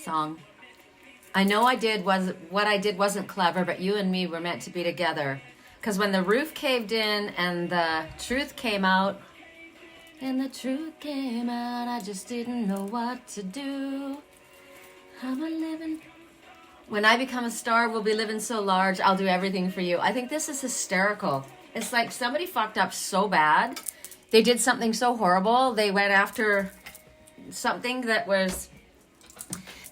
song. I know what I did wasn't clever, but you and me were meant to be together. Because when the roof caved in and the truth came out, I just didn't know what to do. I'm a living. When I become a star, we'll be living so large, I'll do everything for you. I think this is hysterical. It's like somebody fucked up so bad. They did something so horrible. They went after something that was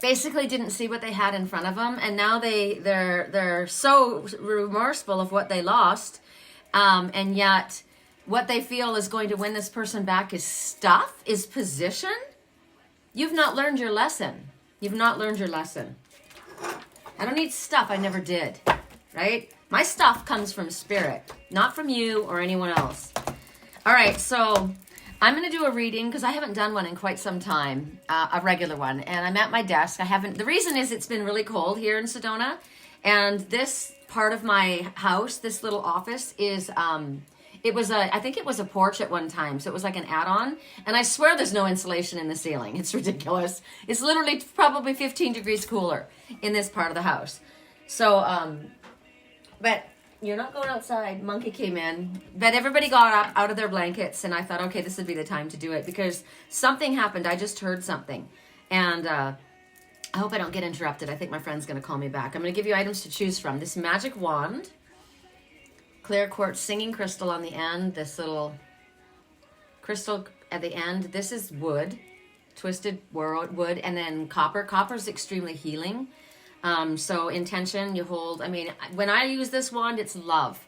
basically didn't see what they had in front of them, and now they're so remorseful of what they lost, and yet what they feel is going to win this person back is stuff, is position. You've not learned your lesson. You've not learned your lesson. I don't need stuff I never did, right? My stuff comes from spirit, not from you or anyone else. All right, so I'm going to do a reading because I haven't done one in quite some time, a regular one. And I'm at my desk. The reason is it's been really cold here in Sedona. And this part of my house, this little office is, I think it was a porch at one time. So it was like an add-on. And I swear there's no insulation in the ceiling. It's ridiculous. It's literally probably 15 degrees cooler in this part of the house. So, but you're not going outside. Monkey came in. But everybody got up out of their blankets, and I thought, okay, this would be the time to do it because something happened. I just heard something. And I hope I don't get interrupted. I think my friend's going to call me back. I'm going to give you items to choose from. This magic wand, clear quartz singing crystal on the end, this little crystal at the end. This is wood, twisted wood, and then copper. Copper is extremely healing. So intention, you hold, when I use this wand, it's love.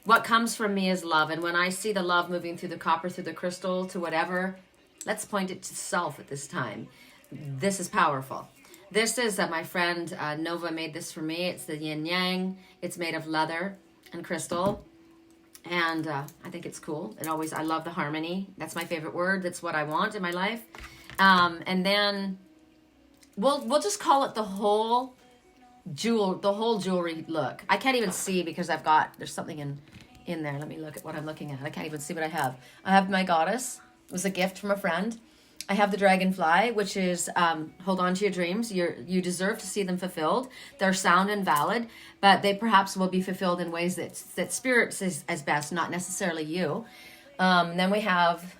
What comes from me is love. And when I see the love moving through the copper, through the crystal, to whatever, let's point it to self at this time. This is powerful. This is my friend Nova made this for me. It's the yin yang. It's made of leather and crystal. And I think it's cool. I love the harmony. That's my favorite word. That's what I want in my life. And then we'll just call it the whole jewelry look. I can't even see because there's something in there. Let me look at what I'm looking at. I can't even see what I have. I have my goddess. It was a gift from a friend. I have the dragonfly, which is hold on to your dreams. You deserve to see them fulfilled. They're sound and valid, but they perhaps will be fulfilled in ways that spirit says as best, not necessarily you. Then we have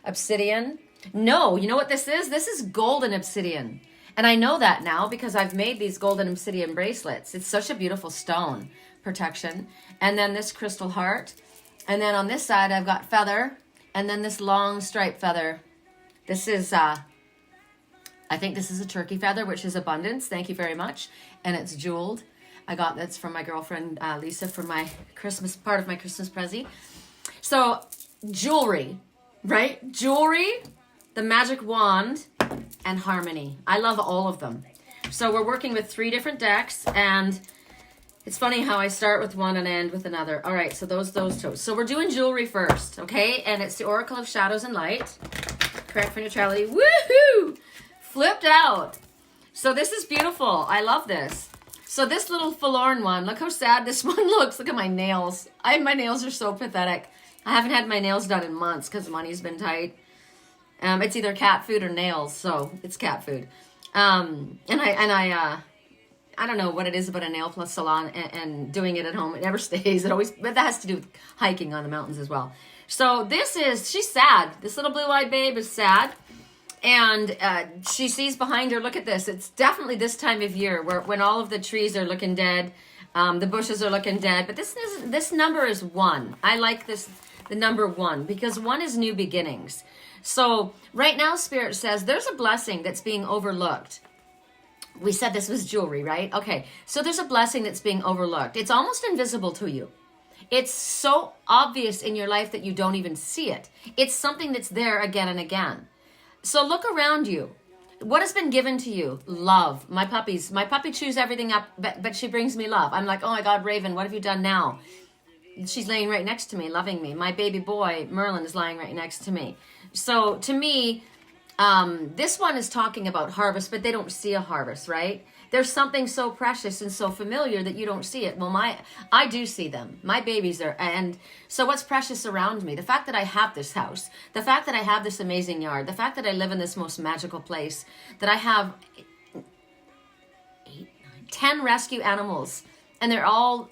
obsidian. No, you know what this is? This is golden obsidian. And I know that now because I've made these golden obsidian bracelets. It's such a beautiful stone protection. And then this crystal heart. And then on this side, I've got feather. And then this long stripe feather. This is, I think this is a turkey feather, which is abundance. Thank you very much. And it's jeweled. I got this from my girlfriend, Lisa, for my part of my Christmas present. So jewelry, right? Jewelry, the magic wand, and harmony. I love all of them. So we're working with 3 different decks, and it's funny how I start with one and end with another. All right, so those two. So we're doing jewelry first, okay? And it's the Oracle of Shadows and Light. Correct for neutrality. Woohoo! Flipped out. So this is beautiful. I love this. So this little forlorn one, look how sad this one looks. Look at my nails. My nails are so pathetic. I haven't had my nails done in months because money's been tight. It's either cat food or nails, so it's cat food. And I don't know what it is about a nail plus salon and doing it at home. It never stays. But that has to do with hiking on the mountains as well. So she's sad. This little blue-eyed babe is sad. And she sees behind her, look at this. It's definitely this time of year when all of the trees are looking dead. The bushes are looking dead. But this number is 1. I like the number 1, because 1 is new beginnings. So right now, Spirit says there's a blessing that's being overlooked. We said this was jewelry, right? Okay, so there's a blessing that's being overlooked. It's almost invisible to you. It's so obvious in your life that you don't even see it. It's something that's there again and again. So look around you. What has been given to you? Love. My puppy chews everything up, but she brings me love. I'm like, oh my God, Raven, what have you done now? She's laying right next to me, loving me. My baby boy, Merlin, is lying right next to me. So to me, this one is talking about harvest, but they don't see a harvest, right? There's something so precious and so familiar that you don't see it. Well, I do see them. My babies are, and so what's precious around me? The fact that I have this house, the fact that I have this amazing yard, the fact that I live in this most magical place, that I have 10 rescue animals, and they're all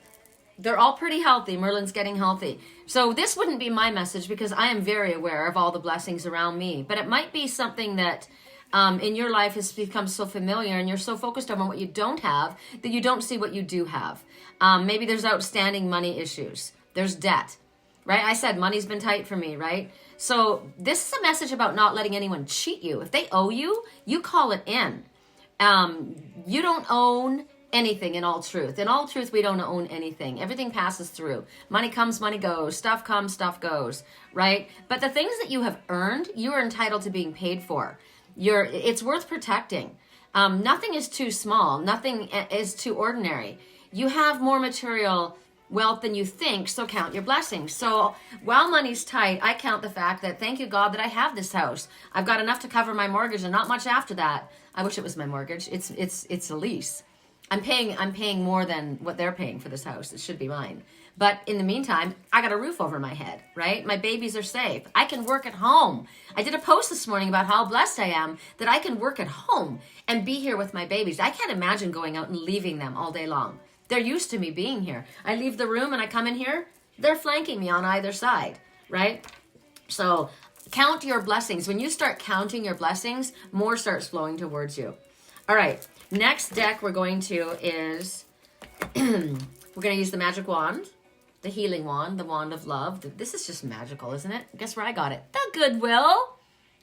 pretty healthy. Merlin's getting healthy. So this wouldn't be my message because I am very aware of all the blessings around me. But it might be something that in your life has become so familiar, and you're so focused on what you don't have that you don't see what you do have. Maybe there's outstanding money issues. There's debt, right? I said money's been tight for me, right? So this is a message about not letting anyone cheat you. If they owe you, you call it in. You don't own anything in all truth. In all truth, we don't own anything. Everything passes through. Money comes, money goes. Stuff comes, stuff goes, right? But the things that you have earned, you are entitled to being paid for. It's worth protecting. Nothing is too small. Nothing is too ordinary. You have more material wealth than you think, so count your blessings. So while money's tight, I count the fact that thank you, God, that I have this house. I've got enough to cover my mortgage and not much after that. I wish it was my mortgage. It's a lease. I'm paying more than what they're paying for this house. It should be mine. But in the meantime, I got a roof over my head, right? My babies are safe. I can work at home. I did a post this morning about how blessed I am that I can work at home and be here with my babies. I can't imagine going out and leaving them all day long. They're used to me being here. I leave the room and I come in here, they're flanking me on either side, right? So count your blessings. When you start counting your blessings, more starts flowing towards you. All right. Next deck we're going to is, we're going to use the magic wand, the healing wand, the wand of love. This is just magical, isn't it? Guess where I got it? The Goodwill.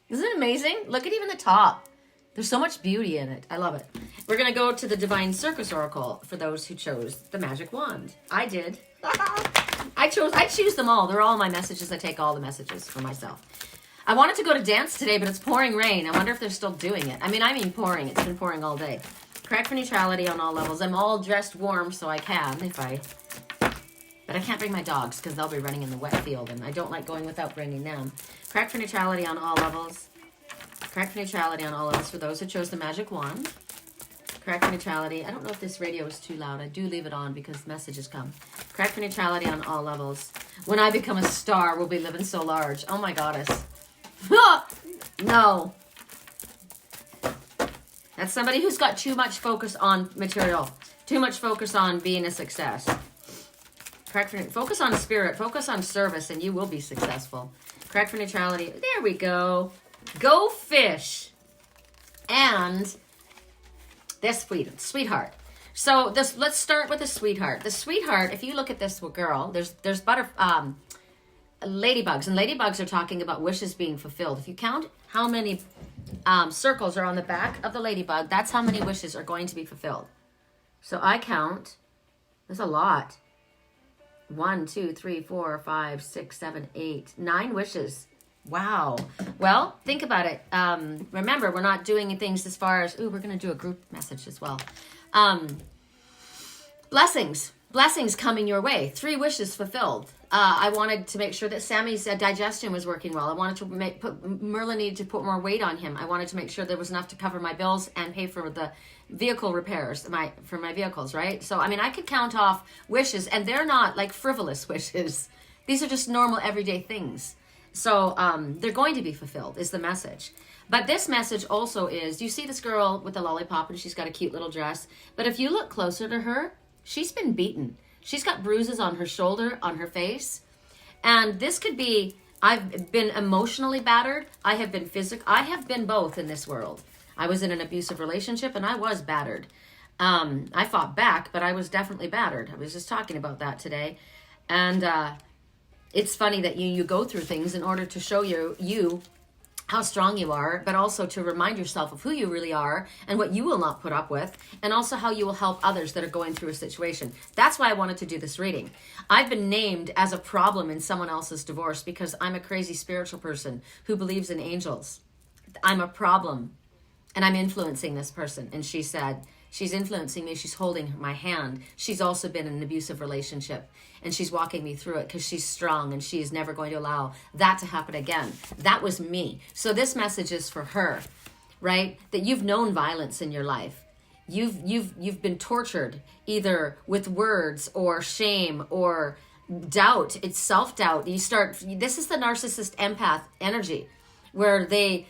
Isn't it amazing? Look at even the top. There's so much beauty in it. I love it. We're going to go to the Divine Circus Oracle for those who chose the magic wand. I did. I choose them all. They're all my messages. I take all the messages for myself. I wanted to go to dance today, but it's pouring rain. I wonder if they're still doing it. I mean pouring. It's been pouring all day. Correct for neutrality on all levels. I'm all dressed warm, so I can but I can't bring my dogs because they'll be running in the wet field, and I don't like going without bringing them. Correct for neutrality on all levels. Correct for neutrality on all levels for those who chose the magic wand. Correct for neutrality. I don't know if this radio is too loud. I do leave it on because messages come. Correct for neutrality on all levels. When I become a star, we'll be living so large. Oh my goddess. No. That's somebody who's got too much focus on material. Too much focus on being a success. Correct for focus on spirit. Focus on service and you will be successful. Correct for neutrality. There we go. Go fish. And this sweetheart. So let's start with the sweetheart. The sweetheart, if you look at this girl, there's ladybugs, and ladybugs are talking about wishes being fulfilled. If you count how many circles are on the back of the ladybug, that's how many wishes are going to be fulfilled. So I count, there's a lot. 1, 2, 3, 4, 5, 6, 7, 8, 9 wishes. Wow. Well, think about it. Remember, we're not doing things as far as, we're going to do a group message as well. Blessings coming your way. 3 wishes fulfilled. I wanted to make sure that Sammy's digestion was working well. I wanted to Merlin needed to put more weight on him. I wanted to make sure there was enough to cover my bills and pay for the vehicle repairs for my vehicles, right? So, I could count off wishes, and they're not like frivolous wishes. These are just normal everyday things. So they're going to be fulfilled is the message. But this message also is, you see this girl with the lollipop and she's got a cute little dress. But if you look closer to her, she's been beaten. She's got bruises on her shoulder, on her face. And this could be, I've been emotionally battered. I have been both in this world. I was in an abusive relationship and I was battered. I fought back, but I was definitely battered. I was just talking about that today. And it's funny that you go through things in order to show you how strong you are, but also to remind yourself of who you really are and what you will not put up with, and also how you will help others that are going through a situation. That's why I wanted to do this reading. I've been named as a problem in someone else's divorce because I'm a crazy spiritual person who believes in angels. I'm a problem, and I'm influencing this person. And she said, she's influencing me. She's holding my hand. She's also been in an abusive relationship, and she's walking me through it because she's strong and she is never going to allow that to happen again. That was me. So this message is for her, right? That you've known violence in your life. You've been tortured either with words or shame or doubt. It's self-doubt. This is the narcissist empath energy where they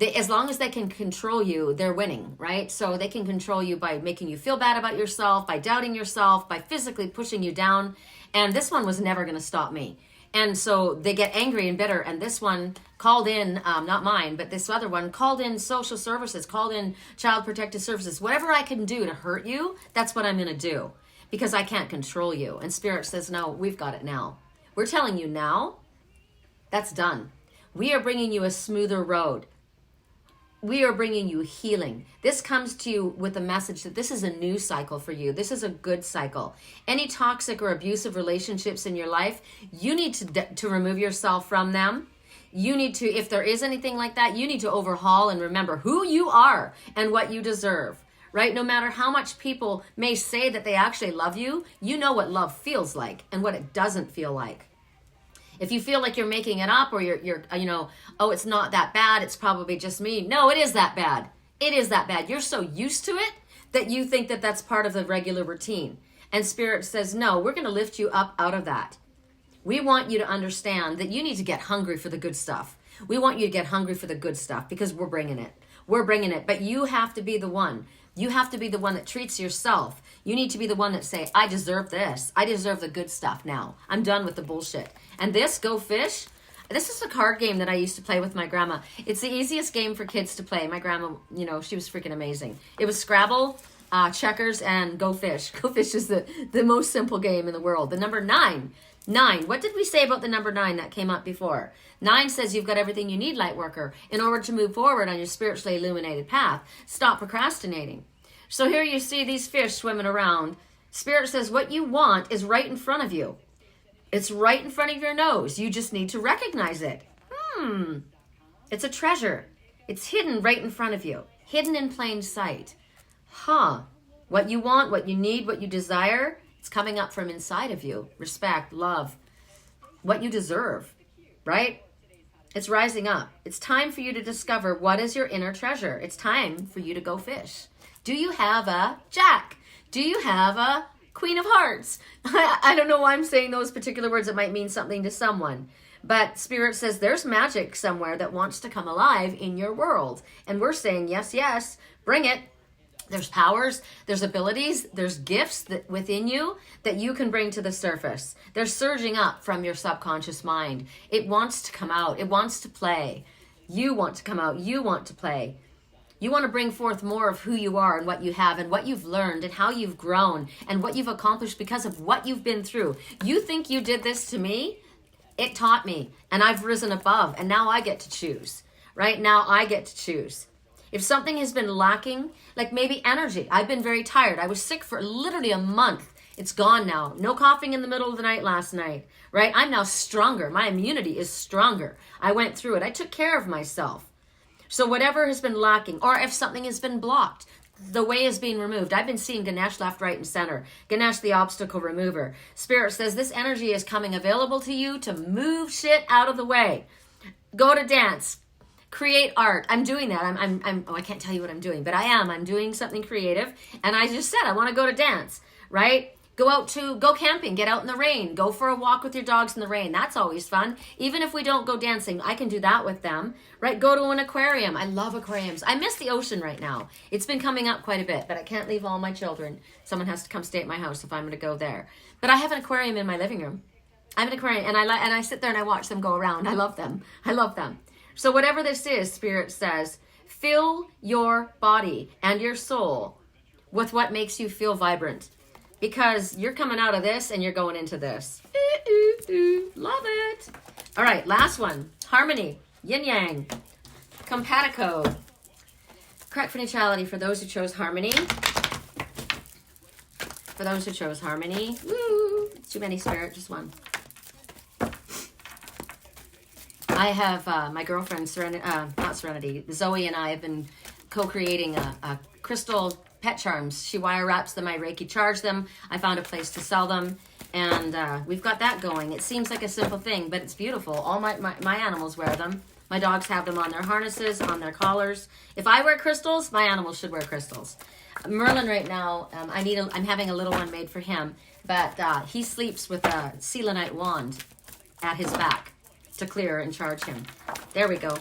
as long as they can control you, they're winning, right? So they can control you by making you feel bad about yourself, by doubting yourself, by physically pushing you down. And this one was never going to stop me. And so they get angry and bitter. And this one called in, not mine, but this other one called in social services, called in child protective services. Whatever I can do to hurt you, that's what I'm going to do, because I can't control you. And Spirit says, no, we've got it now. We're telling you now, that's done. We are bringing you a smoother road. We are bringing you healing. This comes to you with a message that this is a new cycle for you. This is a good cycle. Any toxic or abusive relationships in your life, you need to remove yourself from them. You need to, if there is anything like that, you need to overhaul and remember who you are and what you deserve, right? No matter how much people may say that they actually love you, you know what love feels like and what it doesn't feel like. If you feel like you're making it up, or you're oh, it's not that bad, it's probably just me. No, it is that bad. It is that bad. You're so used to it that you think that that's part of the regular routine. And Spirit says, no, we're going to lift you up out of that. We want you to understand that you need to get hungry for the good stuff. We want you to get hungry for the good stuff because we're bringing it. We're bringing it. But you have to be the one. You have to be the one that treats yourself. You need to be the one that say, I deserve this. I deserve the good stuff now. I'm done with the bullshit. And this, Go Fish, this is a card game that I used to play with my grandma. It's the easiest game for kids to play. My grandma, she was freaking amazing. It was Scrabble, checkers, and Go Fish. Go Fish is the most simple game in the world. The number 9. 9. What did we say about the number 9 that came up before? 9 says you've got everything you need, light worker, in order to move forward on your spiritually illuminated path. Stop procrastinating. So here you see these fish swimming around. Spirit says what you want is right in front of you. It's right in front of your nose. You just need to recognize it. It's a treasure. It's hidden right in front of you. Hidden in plain sight. What you want, what you need, what you desire, it's coming up from inside of you. Respect, love, what you deserve, right? It's rising up. It's time for you to discover what is your inner treasure. It's time for you to go fish. Do you have a Jack? Do you have a Queen of Hearts? I don't know why I'm saying those particular words. It might mean something to someone. But Spirit says there's magic somewhere that wants to come alive in your world. And we're saying, yes, yes, bring it. There's powers, there's abilities, there's gifts that within you that you can bring to the surface. They're surging up from your subconscious mind. It wants to come out. It wants to play. You want to come out. You want to play. You want to bring forth more of who you are and what you have and what you've learned and how you've grown and what you've accomplished because of what you've been through. You think you did this to me? It taught me, and I've risen above, and now I get to choose. Right now I get to choose. If something has been lacking, like maybe energy, I've been very tired. I was sick for literally a month. It's gone now. No coughing in the middle of the night last night, right? I'm now stronger. My immunity is stronger. I went through it. I took care of myself. So whatever has been lacking, or if something has been blocked, the way is being removed. I've been seeing Ganesh left, right, and center. Ganesh, the obstacle remover. Spirit says this energy is coming available to you to move shit out of the way. Go to dance. Create art. I'm doing that. I can't tell you what I'm doing, but I'm doing something creative. And I just said, I want to go to dance, right? Go camping, get out in the rain, go for a walk with your dogs in the rain. That's always fun. Even if we don't go dancing, I can do that with them, right? Go to an aquarium. I love aquariums. I miss the ocean right now. It's been coming up quite a bit, but I can't leave all my children. Someone has to come stay at my house if I'm going to go there. But I have an aquarium in my living room. I have an aquarium, and I sit there and I watch them go around. I love them. I love them. So whatever this is, Spirit says, fill your body and your soul with what makes you feel vibrant. Because you're coming out of this and you're going into this. Love it. All right, last one. Harmony, yin yang, compatico. Correct for neutrality for those who chose harmony. For those who chose harmony. Woo! Too many, Spirit, just one. I have my girlfriend, Serenity, Zoe, and I have been co-creating a crystal pet charms. She wire wraps them, I Reiki charge them. I found a place to sell them, and we've got that going. It seems like a simple thing, but it's beautiful. All my animals wear them. My dogs have them on their harnesses, on their collars. If I wear crystals, my animals should wear crystals. Merlin right now, I'm having a little one made for him, but he sleeps with a selenite wand at his back to clear and charge him. There we go.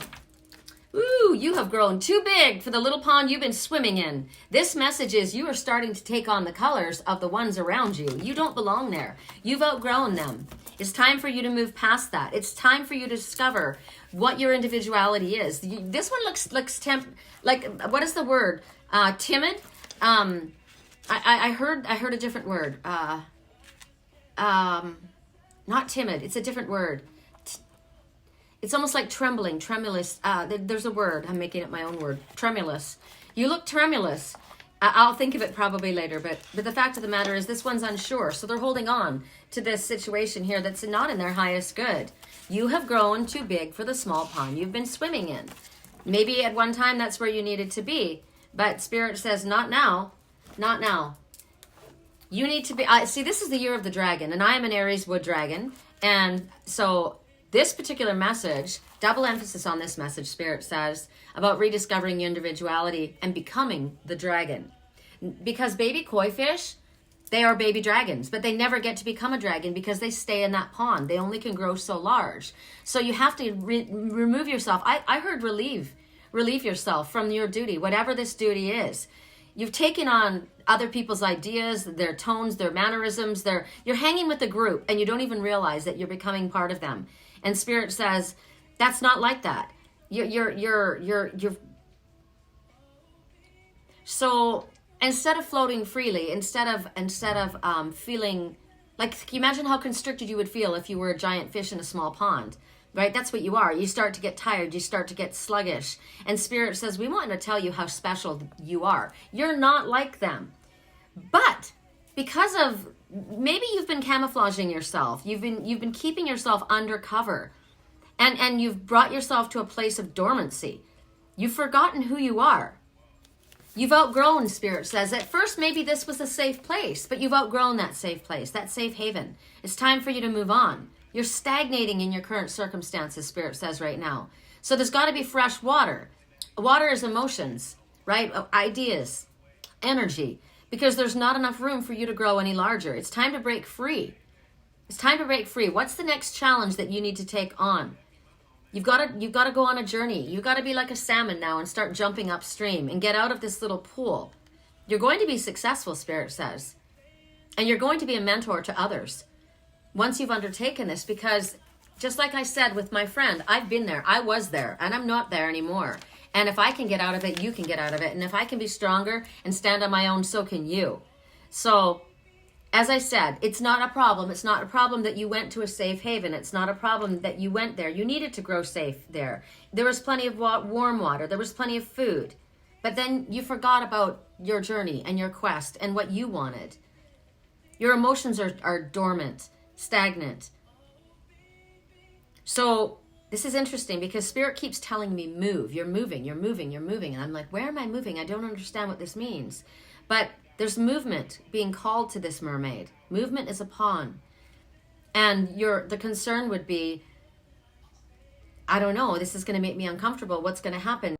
Ooh, you have grown too big for the little pond you've been swimming in. This message is you are starting to take on the colors of the ones around you. You don't belong there. You've outgrown them. It's time for you to move past that. It's time for you to discover what your individuality is. This one looks like what is the word? Timid. I heard a different word. Not timid. It's a different word. It's almost like trembling, tremulous. There's a word. I'm making up my own word. Tremulous. You look tremulous. I'll think of it probably later, but the fact of the matter is this one's unsure. So they're holding on to this situation here that's not in their highest good. You have grown too big for the small pond you've been swimming in. Maybe at one time that's where you needed to be, but Spirit says not now, not now. You need to be, see, this is the year of the dragon, and I am an Aries wood dragon, and so this particular message, double emphasis on this message, Spirit says, about rediscovering your individuality and becoming the dragon. Because baby koi fish, they are baby dragons, but they never get to become a dragon because they stay in that pond. They only can grow so large. So you have to remove yourself. I heard relieve yourself from your duty, whatever this duty is. You've taken on other people's ideas, their tones, their mannerisms. You're hanging with the group and you don't even realize that you're becoming part of them. And Spirit says, that's not like that. You're so instead of floating freely, instead of feeling like, can you imagine how constricted you would feel if you were a giant fish in a small pond, right? That's what you are. You start to get tired. You start to get sluggish. And Spirit says, we want to tell you how special you are. You're not like them. But because of maybe you've been camouflaging yourself. You've been keeping yourself undercover. And you've brought yourself to a place of dormancy. You've forgotten who you are. You've outgrown, Spirit says. At first, maybe this was a safe place, but you've outgrown that safe place, that safe haven. It's time for you to move on. You're stagnating in your current circumstances, Spirit says right now. So there's got to be fresh water. Water is emotions, right? Ideas, energy, because there's not enough room for you to grow any larger. It's time to break free. It's time to break free. What's the next challenge that you need to take on? You've got to go on a journey. You've got to be like a salmon now and start jumping upstream and get out of this little pool. You're going to be successful, Spirit says. And you're going to be a mentor to others once you've undertaken this, because just like I said with my friend, I've been there. I was there and I'm not there anymore. And if I can get out of it, you can get out of it. And if I can be stronger and stand on my own, so can you. So as I said, it's not a problem. It's not a problem that you went to a safe haven. It's not a problem that you went there. You needed to grow safe there. There was plenty of warm water. There was plenty of food. But then you forgot about your journey and your quest and what you wanted. Your emotions are dormant, stagnant. So this is interesting because Spirit keeps telling me, move. You're moving, you're moving, you're moving. And I'm like, where am I moving? I don't understand what this means. But there's movement being called to this mermaid. Movement is upon. And the concern would be, I don't know, this is going to make me uncomfortable. What's going to happen?